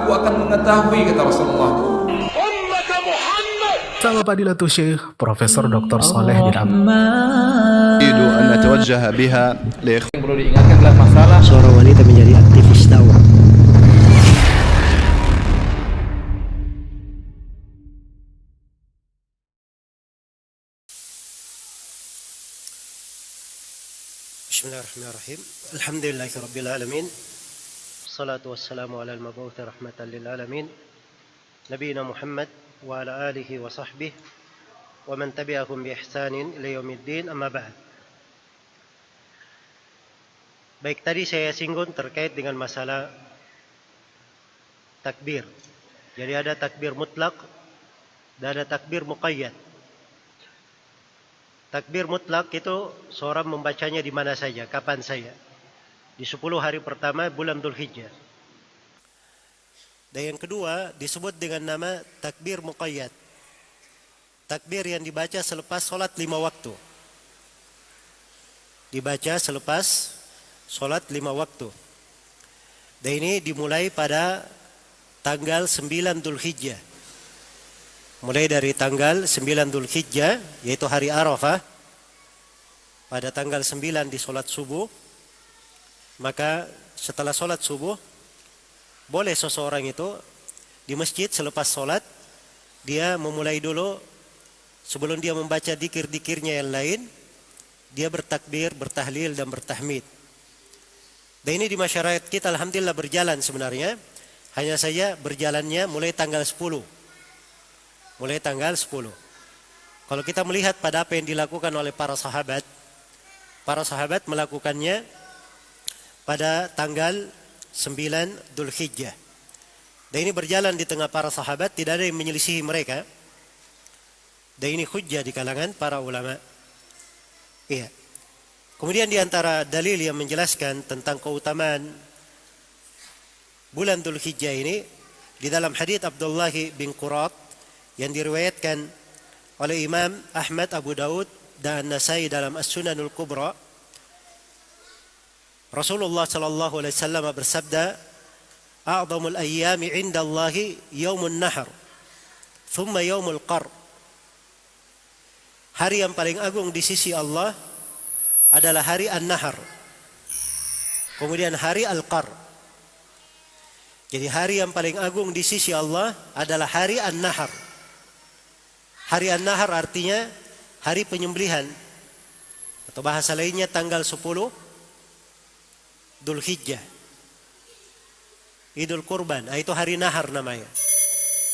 aku akan mengetahui, kata Rasulullah. Sama Fadilatul Syekh Profesor Dr. Saleh bin أريد أن نتوجه بها Yang perlu diingatkan adalah masalah seorang wanita menjadi aktivis dakwah. Bismillahirrahmanirrahim. Alhamdulillahirabbil alamin. Wassalatu wassalamu ala al-mab'uts rahmatan lil alamin. Nabiyina Muhammad wa ala alihi wa sahbihi wa man tabi'ahum bi ihsanin ila yaumiddin, amma ba'd. Baik, tadi saya singgung terkait dengan masalah takbir. Jadi ada takbir mutlak dan ada takbir muqayyad. Takbir mutlak itu seorang membacanya di mana saja, kapan saja. Di 10 hari pertama bulan Dzulhijjah. Dan yang kedua disebut dengan nama takbir muqayyad. Takbir yang dibaca selepas sholat 5 waktu. Dibaca selepas sholat 5 waktu. Dan ini dimulai pada tanggal 9 Dzulhijjah. Mulai dari tanggal 9 Dzulhijjah, yaitu hari Arafah. Pada tanggal 9 di sholat subuh. Maka setelah sholat subuh, boleh seseorang itu di masjid selepas sholat, dia memulai dulu, sebelum dia membaca dikir-dikirnya yang lain, dia bertakbir, bertahlil, dan bertahmid. Dan ini di masyarakat kita alhamdulillah berjalan sebenarnya. Hanya saja berjalannya mulai tanggal 10. Mulai tanggal 10. Kalau kita melihat pada apa yang dilakukan oleh para sahabat melakukannya pada tanggal 9 Dzulhijjah. Dan ini berjalan di tengah para sahabat, tidak ada yang menyelisihi mereka. Dan ini hujjah di kalangan para ulama. Iya. Kemudian di antara dalil yang menjelaskan tentang keutamaan bulan Dzulhijjah ini, di dalam hadits Abdullah bin Qurat yang diriwayatkan oleh Imam Ahmad, Abu Daud dan Nasai dalam As-Sunanul Kubra, Rasulullah sallallahu alaihi wasallam bersabda, "A'dhamul ayyami 'indallahi yaumun nahr, thumma yaumul qar." Hari yang paling agung di sisi Allah adalah hari An-Nahr. Kemudian hari Al-Qar. Jadi hari yang paling agung di sisi Allah adalah hari An-Nahr. Hari An-Nahr artinya hari penyembelihan. Atau bahasa lainnya tanggal 10 Dzulhijjah. Idul Kurban, itu hari Nahar namanya.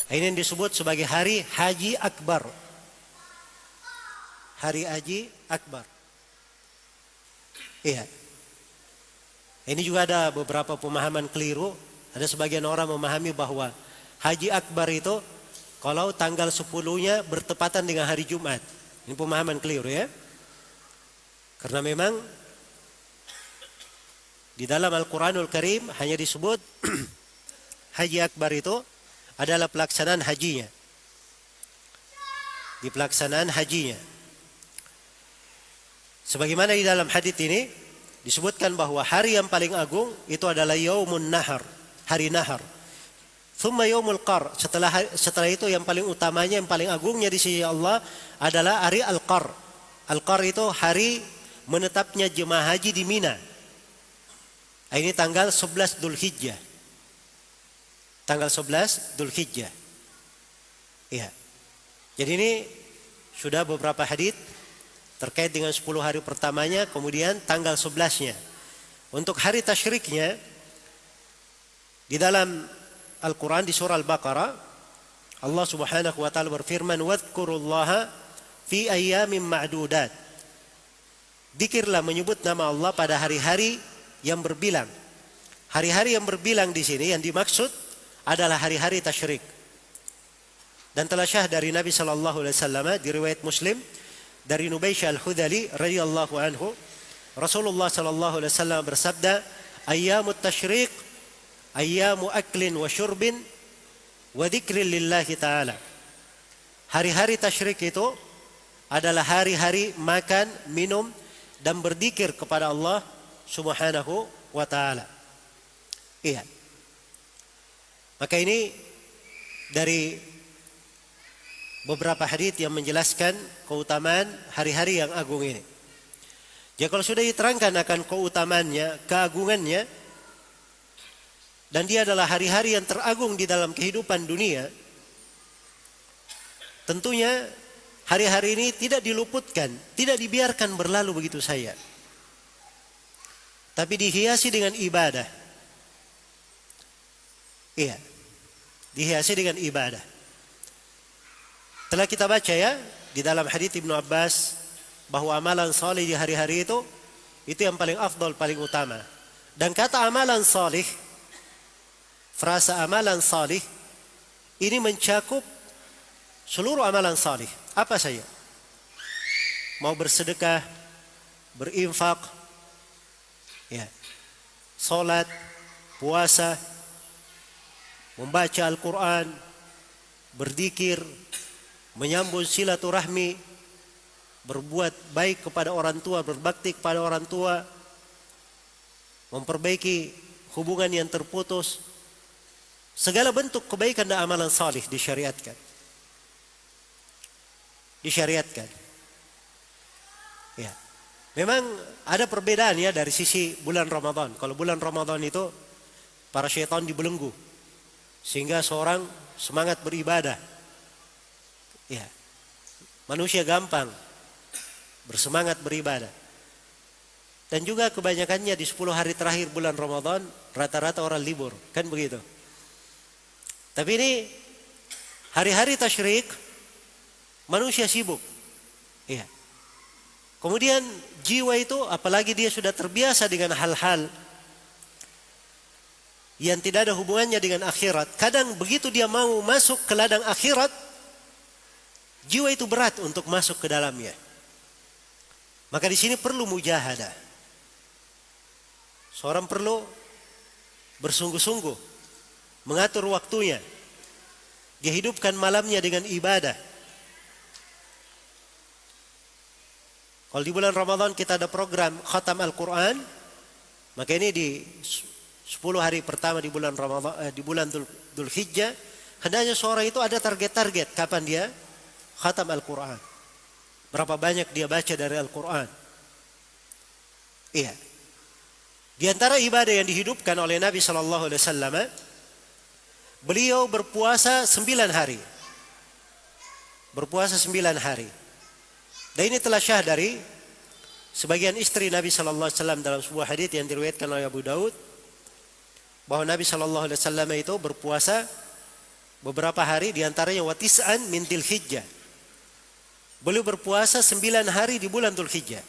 Ini yang disebut sebagai hari Haji Akbar. Hari Haji Akbar. Iya. Ini juga ada beberapa pemahaman keliru. Ada sebagian orang memahami bahwa Haji Akbar itu kalau tanggal 10-nya bertepatan dengan hari Jumat. Ini pemahaman keliru ya. Karena memang di dalam Al-Quranul Karim hanya disebut Haji Akbar itu adalah pelaksanaan hajinya. Di pelaksanaan hajinya. Sebagaimana di dalam hadits ini disebutkan bahwa hari yang paling agung itu adalah Yaumun Nahar, hari Nahar. Thumma Yaumul Qar, setelah itu yang paling utamanya, yang paling agungnya di sisi Allah adalah hari Al-Qar. Al-Qar itu hari menetapnya jemaah haji di Mina. Ini tanggal 11 Dzulhijjah. Tanggal 11 Dzulhijjah. Iya. Jadi ini sudah beberapa hadits terkait dengan 10 hari pertamanya, kemudian tanggal 11-nya. Untuk hari tasyriknya, di dalam Al-Quran di surah Al-Baqarah, Allah subhanahu wa ta'ala berfirman, "Wadhkurullaha fi ayyamin ma'dudat." Dzikirlah, menyebut nama Allah pada hari-hari yang berbilang. Hari-hari yang berbilang di sini yang dimaksud adalah hari-hari tasyrik. Dan telah syah dari Nabi sallallahu alaihi wasallam di riwayat Muslim dari Nubaisyah Al-Hudali radhiyallahu anhu, Rasulullah sallallahu alaihi wasallam bersabda, "Ayyamut tasyrik ayyamu aklin wa syurbin wa dzikrin lillahi ta'ala." Hari-hari tasyrik itu adalah hari-hari makan, minum dan berzikir kepada Allah subhanahu wa ta'ala. Iya. Maka ini dari beberapa hadits yang menjelaskan keutamaan hari-hari yang agung ini. Jadi kalau sudah diterangkan akan keutamaannya, keagungannya, dan dia adalah hari-hari yang teragung di dalam kehidupan dunia, tentunya hari-hari ini tidak diluputkan, tidak dibiarkan berlalu begitu saja, tapi dihiasi dengan ibadah. Iya, dihiasi dengan ibadah. Telah kita baca ya di dalam hadits Ibnu Abbas bahwa amalan saleh di hari-hari itu yang paling afdal, paling utama. Dan kata amalan saleh, frasa amalan saleh ini mencakup seluruh amalan saleh. Apa saja? Mau bersedekah, berinfak, ya, salat, puasa, membaca Al-Quran, berzikir, menyambung silaturahmi, berbuat baik kepada orang tua, berbakti kepada orang tua, memperbaiki hubungan yang terputus. Segala bentuk kebaikan dan amalan salih disyariatkan. Disyariatkan. Ya. Memang ada perbedaan ya dari sisi bulan Ramadan. Kalau bulan Ramadan itu para syaitan dibelenggu, sehingga seorang semangat beribadah. Ya. Manusia gampang bersemangat beribadah. Dan juga kebanyakannya di 10 hari terakhir bulan Ramadan rata-rata orang libur, kan begitu. Tapi ini hari-hari tasyrik manusia sibuk. Ya. Kemudian jiwa itu apalagi dia sudah terbiasa dengan hal-hal yang tidak ada hubungannya dengan akhirat. Kadang begitu dia mau masuk ke ladang akhirat, jiwa itu berat untuk masuk ke dalamnya. Maka di sini perlu mujahadah. Seorang perlu bersungguh-sungguh mengatur waktunya. Dia hidupkan malamnya dengan ibadah. Kalau di bulan Ramadan kita ada program khatam Al-Quran, maka ini di 10 hari pertama di bulan Ramadan, di bulan Dzulhijjah, hendaknya seorang itu ada target-target kapan dia khatam Al-Quran. Berapa banyak dia baca dari Al-Quran. Iya. Di antara ibadah yang dihidupkan oleh Nabi SAW, beliau berpuasa 9 hari. Berpuasa 9 hari. Dan ini telah syah dari sebagian istri Nabi SAW dalam sebuah hadits yang diriwayatkan oleh Abu Daud, bahwa Nabi SAW itu berpuasa beberapa hari, diantaranya watis'an min Dzulhijjah. Beliau berpuasa 9 hari di bulan Dzulhijjah.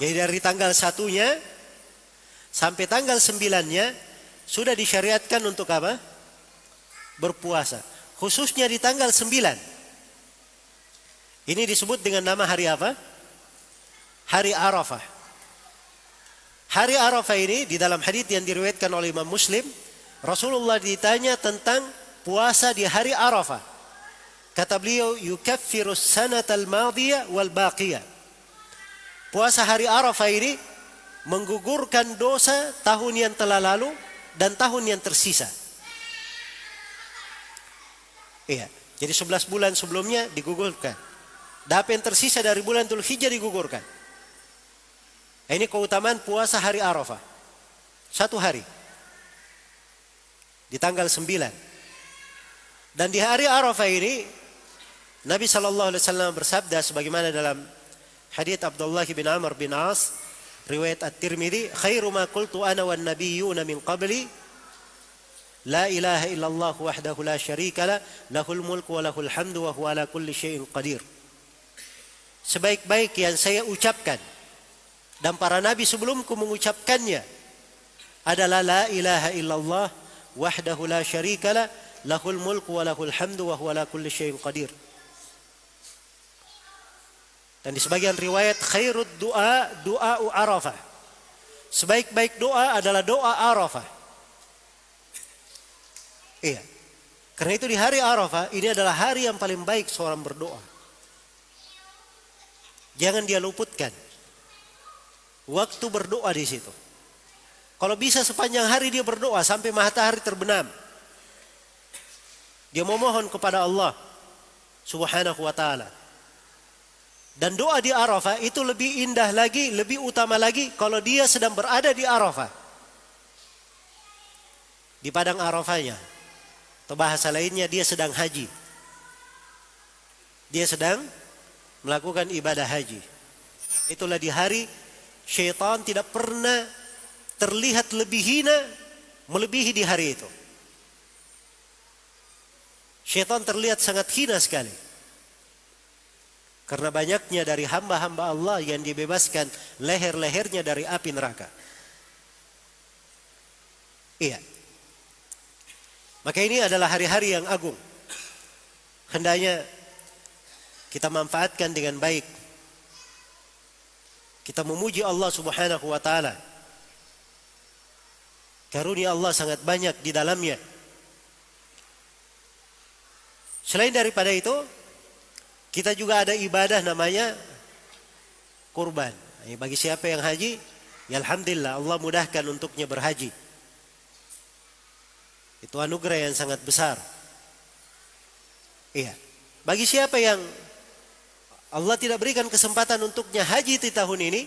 Jadi dari tanggal 1-nya sampai tanggal 9-nya sudah disyariatkan untuk apa? Berpuasa. Khususnya di tanggal 9. Ini disebut dengan nama hari apa? Hari Arafah. Hari Arafah ini di dalam hadits yang diriwayatkan oleh Imam Muslim, Rasulullah ditanya tentang puasa di hari Arafah. Kata beliau, yukaffirus sanatal madiyah wal baqiyah. Puasa hari Arafah ini menggugurkan dosa tahun yang telah lalu dan tahun yang tersisa. Iya, jadi 11 bulan sebelumnya digugurkan. Dan apa yang tersisa dari bulan Dzulhijjah digugurkan. Ini keutamaan puasa hari Arafah. 1 hari. Di tanggal 9. Dan di hari Arafah ini Nabi SAW bersabda sebagaimana dalam hadits Abdullah bin Amr bin As, riwayat At-Tirmidzi, khairu ma qultu ana wan nabiyyuna min qabli la ilaha illallah wahdahu la syarika lah, lahul mulku wa lahul hamdu wa huwa ala kulli syai'in qadir. Sebaik-baik yang saya ucapkan dan para nabi sebelumku mengucapkannya adalah la ilaha illallah wahdahu la syarika lah, lahul mulku wa lahul hamdu wa huwa ala kulli syai'in qadir. Dan di sebagian riwayat khairud du'a du'a'u Arafah. Sebaik-baik doa adalah doa Arafah. Iya. Karena itu di hari Arafah ini adalah hari yang paling baik seorang berdoa. Jangan dia luputkan waktu berdoa di situ. Kalau bisa sepanjang hari dia berdoa sampai matahari terbenam. Dia memohon kepada Allah Subhanahu wa ta'ala. Dan doa di Arafah itu lebih indah lagi, lebih utama lagi kalau dia sedang berada di Arafah. Di padang Arafahnya. Atau bahasa lainnya dia sedang haji. Dia sedang melakukan ibadah haji. Itulah di hari syaitan tidak pernah terlihat lebih hina melebihi di hari itu. Syaitan terlihat sangat hina sekali. Karena banyaknya dari hamba-hamba Allah yang dibebaskan leher-lehernya dari api neraka. Iya. Maka ini adalah hari-hari yang agung. Hendaknya kita manfaatkan dengan baik. Kita memuji Allah Subhanahu wa ta'ala. Karunia Allah sangat banyak di dalamnya. Selain daripada itu, kita juga ada ibadah namanya kurban. Bagi siapa yang haji, ya alhamdulillah Allah mudahkan untuknya berhaji. Itu anugerah yang sangat besar. Iya. Bagi siapa yang Allah tidak berikan kesempatan untuknya haji di tahun ini,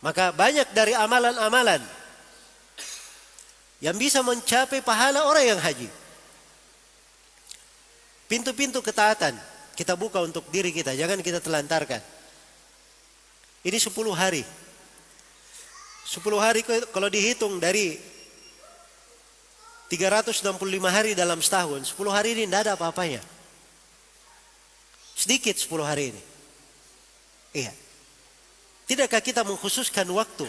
maka banyak dari amalan-amalan yang bisa mencapai pahala orang yang haji. Pintu-pintu ketaatan kita buka untuk diri kita, jangan kita telantarkan. Ini 10 hari. 10 hari kalau dihitung dari 365 hari dalam setahun, 10 hari ini tidak ada apa-apanya. Sedikit 10 hari ini. Iya. Tidakkah kita mengkhususkan waktu,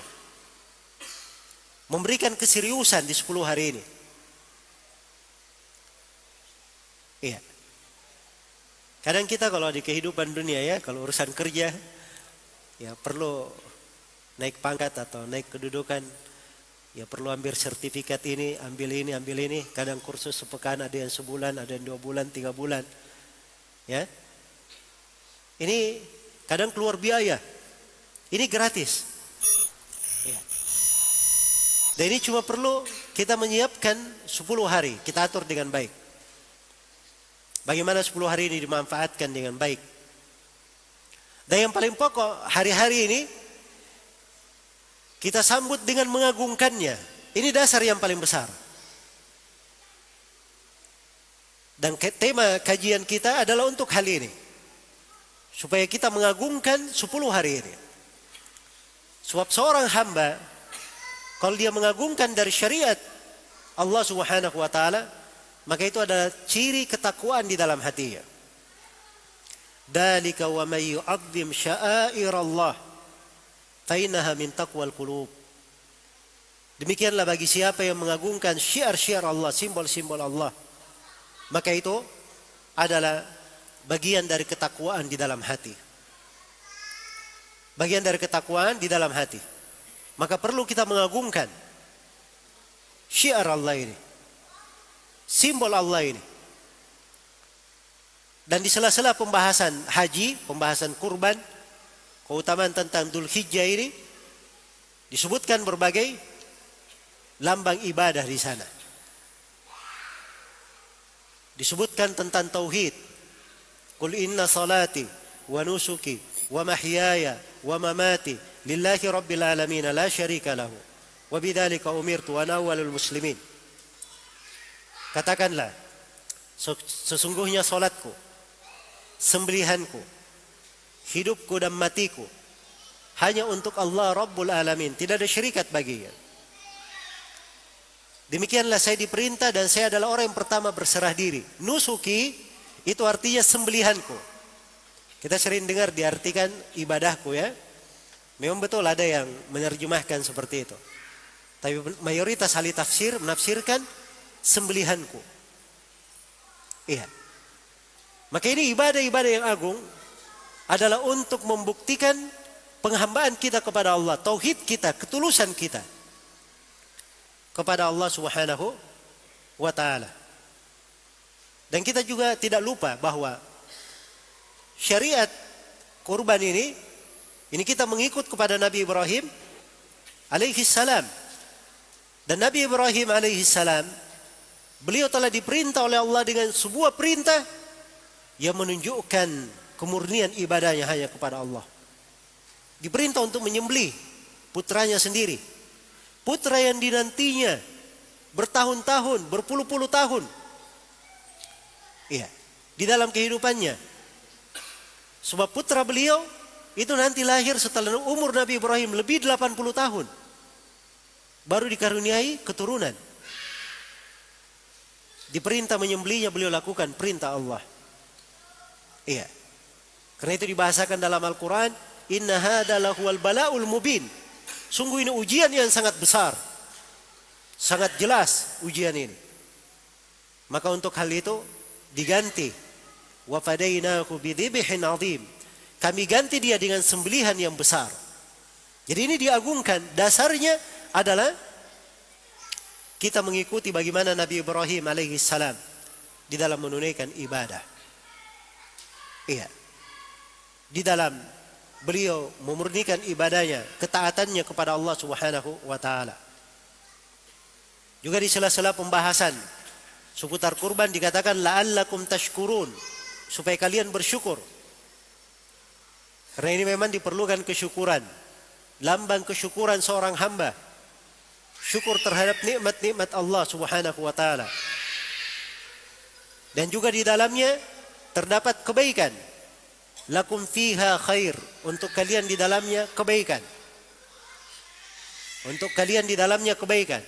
memberikan keseriusan di 10 hari ini? Iya. Kadang kita kalau di kehidupan dunia ya, kalau urusan kerja, ya perlu naik pangkat atau naik kedudukan, ya perlu ambil sertifikat ini, ambil ini. Kadang kursus sepekan, ada yang sebulan, ada yang 2 bulan, 3 bulan. Ya. Ini kadang keluar biaya. Ini gratis. Ya. Dan ini cuma perlu kita menyiapkan 10 hari, kita atur dengan baik. Bagaimana 10 hari ini dimanfaatkan dengan baik. Dan yang paling pokok, hari-hari ini kita sambut dengan mengagungkannya. Ini dasar yang paling besar. Dan tema kajian kita adalah untuk hal ini. Supaya kita mengagungkan 10 hari ini. Sebab seorang hamba, kalau dia mengagungkan dari syariat Allah Subhanahu wa ta'ala, maka itu adalah ciri ketakwaan di dalam hatinya. Dzalika wa may yu'azzim sya'airallah fa innaha min taqwal qulub. Demikianlah bagi siapa yang mengagungkan syiar-syiar Allah, simbol-simbol Allah, maka itu adalah bagian dari ketakwaan di dalam hati. Bagian dari ketakwaan di dalam hati. Maka perlu kita mengagungkan syiar Allah ini, simbol Allah ini. Dan di sela-sela pembahasan haji, pembahasan kurban, keutamaan tentang Dzulhijjah ini, disebutkan berbagai lambang ibadah di sana. Disebutkan tentang tauhid. Qul inna salati wa nusuki wa mahyaya wa mamati lillahi rabbil alamin la syarika lahu wa bidzalika umirtu wa ana awwalul muslimin. Katakanlah, sesungguhnya salatku, sembelihanku, hidupku dan matiku hanya untuk Allah Rabbul Alamin, tidak ada syirikat baginya. Demikianlah saya diperintah dan saya adalah orang yang pertama berserah diri. Nusuki itu artinya sembelihanku. Kita sering dengar diartikan ibadahku ya. Memang betul ada yang menerjemahkan seperti itu. Tapi mayoritas ahli tafsir menafsirkan sembelihanku. Iya. Maka ini ibadah-ibadah yang agung adalah untuk membuktikan penghambaan kita kepada Allah, tauhid kita, ketulusan kita kepada Allah Subhanahu wa ta'ala. Dan kita juga tidak lupa bahwa syariat kurban ini kita mengikut kepada Nabi Ibrahim alaihi salam. Dan Nabi Ibrahim alaihi salam, beliau telah diperintah oleh Allah dengan sebuah perintah yang menunjukkan kemurnian ibadahnya hanya kepada Allah. Diperintah untuk menyembelih putranya sendiri. Putra yang dinantinya bertahun-tahun, berpuluh-puluh tahun. Iya, di dalam kehidupannya. Sebab putra beliau itu nanti lahir setelah umur Nabi Ibrahim lebih 80 tahun. Baru dikaruniai keturunan. Diperintah menyembelihnya beliau lakukan perintah Allah. Iya. Karena itu dibahasakan dalam Al-Quran, inna hadza lahuwal bala'ul mubin. Sungguh ini ujian yang sangat besar. Sangat jelas ujian ini. Maka untuk hal itu diganti. Wa fadainahu bidzibhin 'adzim. Kami ganti dia dengan sembelihan yang besar. Jadi ini diagungkan. Dasarnya adalah kita mengikuti bagaimana Nabi Ibrahim alaihi salam di dalam menunaikan ibadah. Iya. Di dalam beliau memurnikan ibadahnya, ketaatannya kepada Allah Subhanahu wa taala. Juga di sela-sela pembahasan seputar kurban dikatakan la'allakum tashkurun, supaya kalian bersyukur. Karena ini memang diperlukan kesyukuran. Lambang kesyukuran seorang hamba. Syukur terhadap nikmat-nikmat Allah Subhanahu wa taala. Dan juga di dalamnya terdapat kebaikan. Lakum fiha khair, untuk kalian di dalamnya kebaikan. Untuk kalian di dalamnya kebaikan.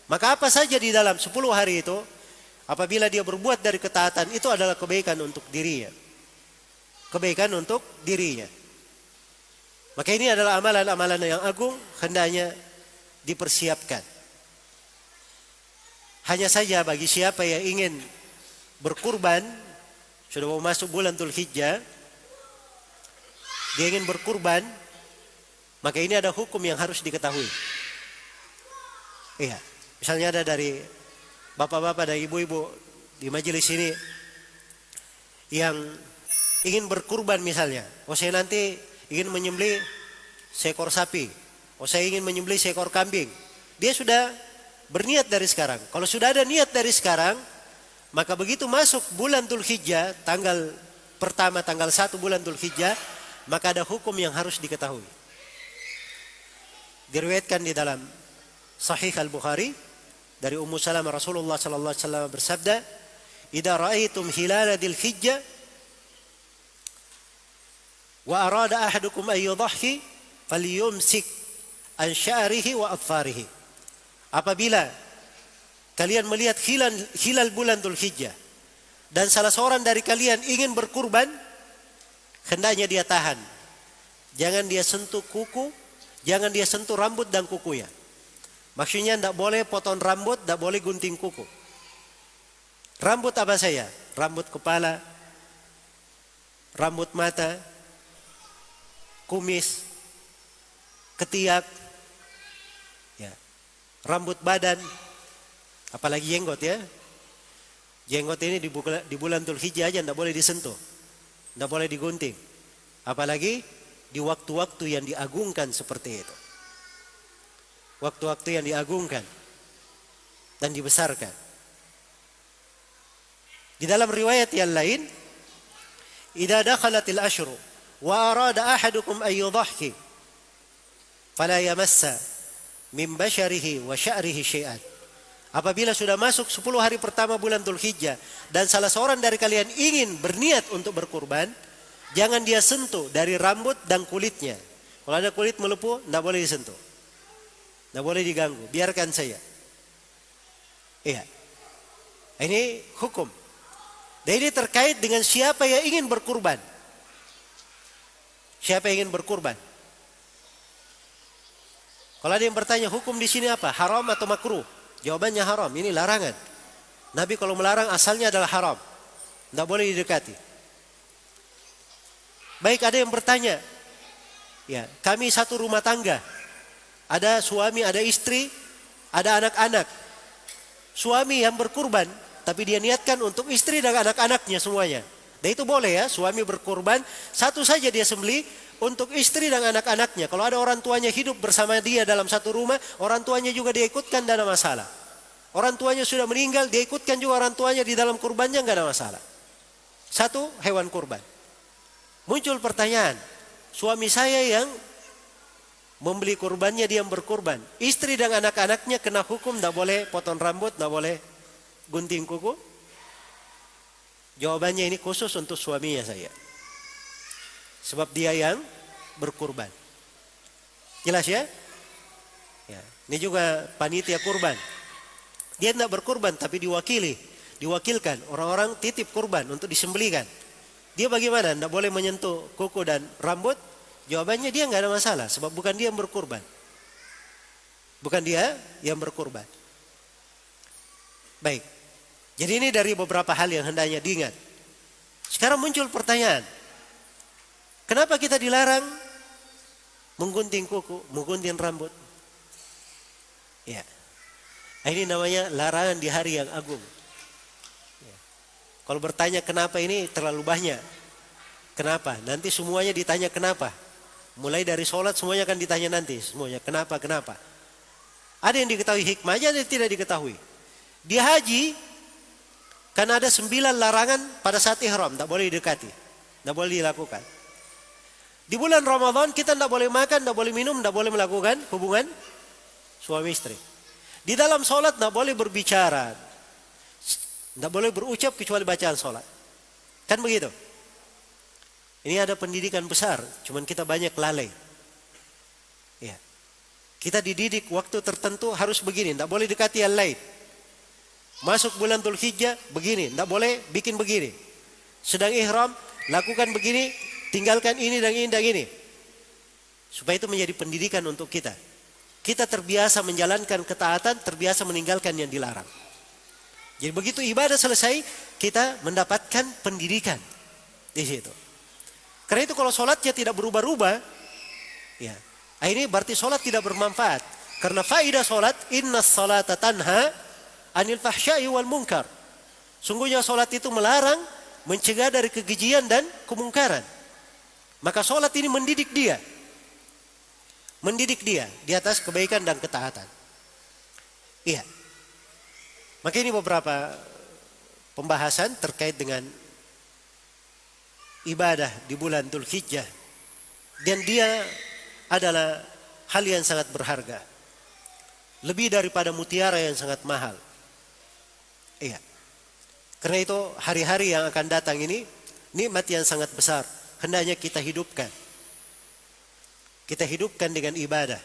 Maka apa saja di dalam 10 hari itu, apabila dia berbuat dari ketaatan, itu adalah kebaikan untuk dirinya. Kebaikan untuk dirinya. Maka ini adalah amalan-amalan yang agung, hendaknya dipersiapkan. Hanya saja bagi siapa yang ingin berkurban, sudah mau masuk bulan Dzulhijjah, dia ingin berkurban, maka ini ada hukum yang harus diketahui. Iya, misalnya ada dari bapak-bapak dan ibu-ibu di majelis ini yang ingin berkurban misalnya. Oh, saya nanti ingin menyembelih seekor sapi. Oh, saya ingin menyembelih seekor kambing. Dia sudah berniat dari sekarang. Kalau sudah ada niat dari sekarang, maka begitu masuk bulan Dzulhijjah, tanggal pertama, tanggal 1 bulan Dzulhijjah, maka ada hukum yang harus diketahui. Diriwayatkan di dalam Sahih Al-Bukhari dari Ummu Salamah, Rasulullah sallallahu alaihi wasallam bersabda, "Idza ra'aitum hilala Dzulhijjah wa arada ahadukum an yudhhi falyumsik an sya'rihi wa adfarihi." Apabila kalian melihat hilal bulan Dzulhijjah dan salah seorang dari kalian ingin berkurban, hendaknya dia tahan. Jangan dia sentuh kuku, jangan dia sentuh rambut dan kukunya. Maksudnya tidak boleh potong rambut, tidak boleh gunting kuku. Rambut apa saja? Rambut kepala, rambut mata, kumis, ketiak, ya, rambut badan, apalagi jenggot ya. Jenggot ini di bulan Dzulhijjah aja tidak boleh disentuh. Tidak boleh digunting. Apalagi di waktu-waktu yang diagungkan seperti itu. Waktu-waktu yang diagungkan dan dibesarkan. Di dalam riwayat yang lain, idza dakhalatil ashru wa arada ahadukum an yudhhi fala yamassa min basharihi wa sya'rihi syai'an. Apabila sudah masuk 10 hari pertama bulan Dzulhijjah dan salah seorang dari kalian ingin berniat untuk berkurban, jangan dia sentuh dari rambut dan kulitnya. Kalau ada kulit melepuh, tidak boleh disentuh. Tidak boleh diganggu, biarkan saja. Iya. Ini hukum. Dan ini terkait dengan siapa yang ingin berkurban. Siapa yang ingin berkurban? Kalau ada yang bertanya hukum di sini apa? Haram atau makruh? Jawabannya haram, ini larangan. Nabi kalau melarang asalnya adalah haram. Tidak boleh didekati. Baik, ada yang bertanya. Ya, kami satu rumah tangga. Ada suami, ada istri, ada anak-anak. Suami yang berkurban, tapi dia niatkan untuk istri dan anak-anaknya semuanya. Dan itu boleh ya, suami berkurban, satu saja dia sembelih untuk istri dan anak-anaknya. Kalau ada orang tuanya hidup bersama dia dalam satu rumah, orang tuanya juga dia ikutkan, tidak ada masalah. Orang tuanya sudah meninggal, dia ikutkan juga orang tuanya di dalam kurbannya, nggak ada masalah. Satu hewan kurban. Muncul pertanyaan, suami saya yang membeli kurbannya, dia yang berkurban. Istri dan anak-anaknya kena hukum, tidak boleh potong rambut, tidak boleh gunting kuku. Jawabannya ini khusus untuk suaminya saya. Sebab dia yang berkurban. Jelas ya? Ya. Ini juga panitia kurban. Dia tidak berkurban tapi diwakilkan. Orang-orang titip kurban untuk disembelihkan. Dia bagaimana? Tidak boleh menyentuh kuku dan rambut. Jawabannya dia nggak ada masalah. Sebab bukan dia yang berkurban. Bukan dia yang berkurban. Baik. Jadi ini dari beberapa hal yang hendaknya diingat. Sekarang muncul pertanyaan. Kenapa kita dilarang menggunting kuku, menggunting rambut? Ya. Ini namanya larangan di hari yang agung. Ya. Kalau bertanya kenapa ini terlalu banyak. Kenapa? Nanti semuanya ditanya kenapa. Mulai dari sholat semuanya akan ditanya nanti. Semuanya kenapa. Ada yang diketahui hikmahnya, ada yang tidak diketahui. Di haji, karena ada 9 larangan pada saat ihram, tidak boleh didekati, tidak boleh dilakukan. Di bulan Ramadan kita tidak boleh makan, tidak boleh minum, tidak boleh melakukan hubungan suami istri. Di dalam sholat tidak boleh berbicara, tidak boleh berucap kecuali bacaan sholat. Kan begitu? Ini ada pendidikan besar, cuman kita banyak lalai. Ya. Kita dididik waktu tertentu harus begini, tidak boleh dekati yang lain. Masuk bulan Dzulhijjah begini, tidak boleh bikin begini. Sedang ihram, lakukan begini, tinggalkan ini dan ini dan ini. Supaya itu menjadi pendidikan untuk kita. Kita terbiasa menjalankan ketaatan, terbiasa meninggalkan yang dilarang. Jadi begitu ibadah selesai, kita mendapatkan pendidikan di situ. Karena itu kalau sholatnya tidak berubah-ubah, ya, ini berarti sholat tidak bermanfaat. Karena faidah sholat, inna sholata tanha anil fahsya'i wal munkar. Sungguhnya sholat itu melarang, mencegah dari kekejian dan kemungkaran. Maka sholat ini mendidik dia. Mendidik dia di atas kebaikan dan ketaatan. Iya. Maka ini beberapa pembahasan terkait dengan ibadah di bulan Dzulhijjah. Dan dia adalah hal yang sangat berharga. Lebih daripada mutiara yang sangat mahal. Iya. Karena itu hari-hari yang akan datang ini nikmat yang sangat besar. Hendaknya kita hidupkan. Kita hidupkan dengan ibadah.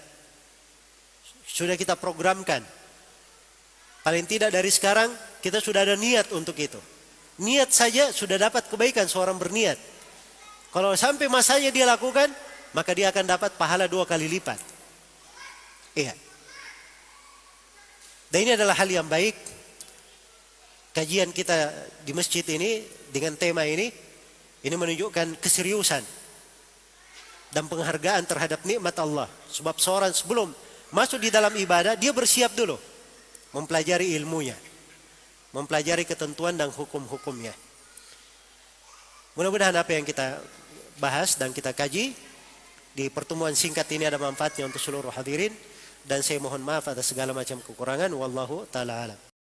Sudah kita programkan. Paling tidak dari sekarang kita sudah ada niat untuk itu. Niat saja sudah dapat kebaikan seorang berniat. Kalau sampai masanya dia lakukan, maka dia akan dapat pahala 2 kali lipat. Iya. Dan ini adalah hal yang baik. Kajian kita di masjid ini dengan tema ini menunjukkan keseriusan dan penghargaan terhadap nikmat Allah. Sebab seorang sebelum masuk di dalam ibadah, dia bersiap dulu mempelajari ilmunya, mempelajari ketentuan dan hukum-hukumnya. Mudah-mudahan apa yang kita bahas dan kita kaji di pertemuan singkat ini ada manfaatnya untuk seluruh hadirin, dan saya mohon maaf atas segala macam kekurangan. Wallahu ta'ala alam.